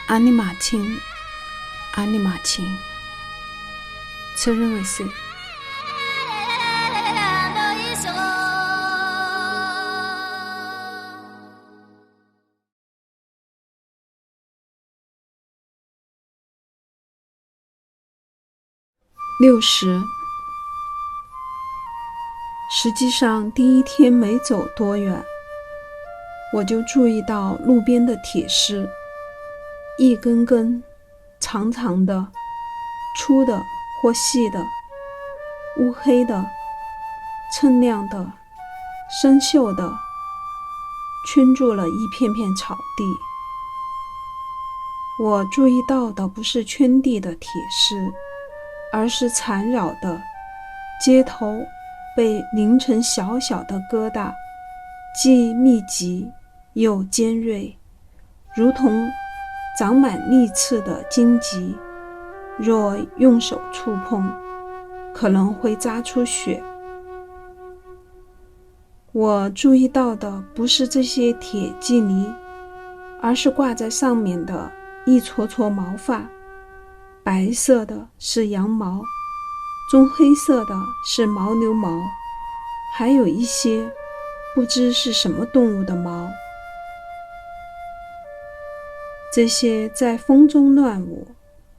阿尼玛卿，阿尼玛卿，责任为谁？60。实际上第一天没走多远，我就注意到路边的铁丝，一根根长长的、粗的或细的、乌黑的、锃亮的、生锈的，圈住了一片片草地。我注意到的不是圈地的铁丝，而是缠绕的街头被拧成小小的疙瘩，既密集又尖锐，如同长满利刺的荆棘，若用手触碰，可能会扎出血。我注意到的不是这些铁蒺藜，而是挂在上面的一撮撮毛发，白色的是羊毛，棕黑色的是牦牛毛，还有一些不知是什么动物的毛。这些在风中乱舞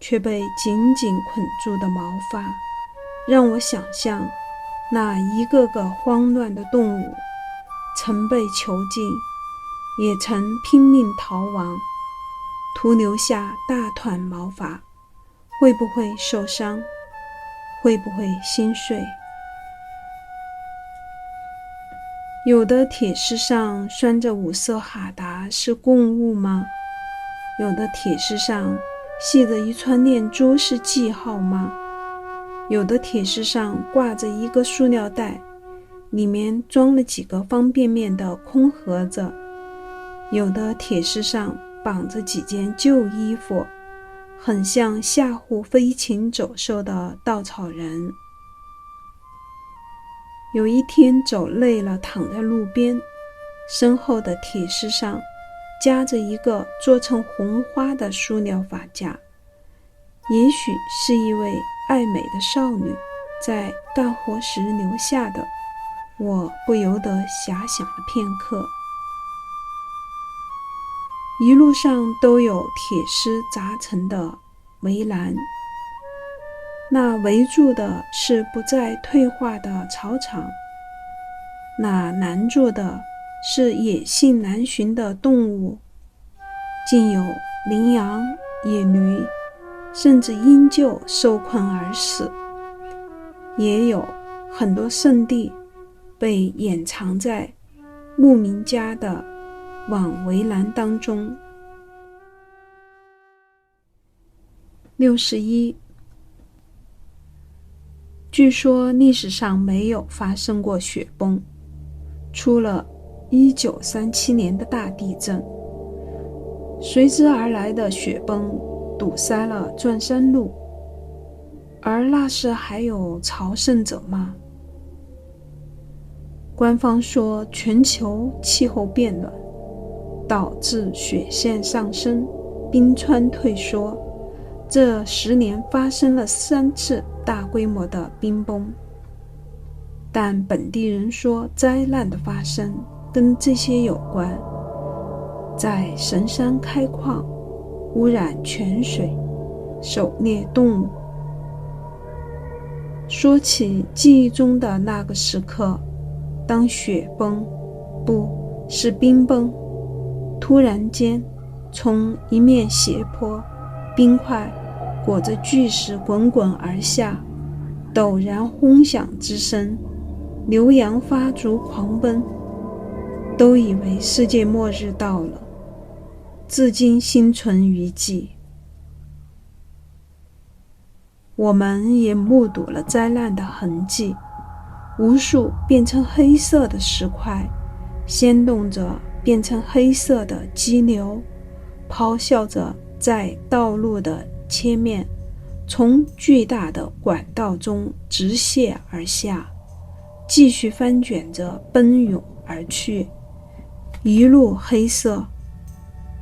却被紧紧捆住的毛发，让我想象那一个个慌乱的动物曾被囚禁，也曾拼命逃亡，徒留下大团毛发，会不会受伤？会不会心碎？有的铁丝上拴着五色哈达是供物吗？有的铁丝上系着一串念珠是记号吗？有的铁丝上挂着一个塑料袋，里面装了几个方便面的空盒子。有的铁丝上绑着几件旧衣服，很像吓唬飞禽走兽的稻草人。有一天走累了，躺在路边，身后的铁丝上夹着一个做成红花的塑料发夹，也许是一位爱美的少女在干活时留下的，我不由得遐想了片刻。一路上都有铁丝扎成的围栏，那围住的是不再退化的草场，那拦住的是野性难寻的动物，竟有羚羊、野驴，甚至鹰鹫受困而死，也有很多圣地被掩藏在牧民家的网围栏当中。61。据说历史上没有发生过雪崩，除了1937年的大地震，随之而来的雪崩堵塞了钻山路，而那时还有朝圣者吗？官方说全球气候变暖导致雪线上升，冰川退缩，这10年发生了3次大规模的冰崩。但本地人说灾难的发生跟这些有关，在神山开矿，污染泉水，狩猎动物。说起记忆中的那个时刻，当雪崩，不是冰崩，突然间从一面斜坡，冰块裹着巨石滚滚而下，陡然轰响之声，牛羊发足狂奔，都以为世界末日到了，至今心存余悸。我们也目睹了灾难的痕迹，无数变成黑色的石块，掀动着变成黑色的激流，咆哮着在道路的切面从巨大的管道中直泻而下，继续翻卷着奔涌而去，一路黑色，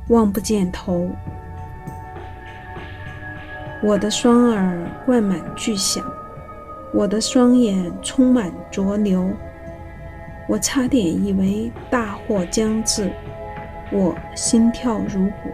望不见头。我的双耳灌满巨响，我的双眼充满浊流，我差点以为大祸将至，我心跳如鼓。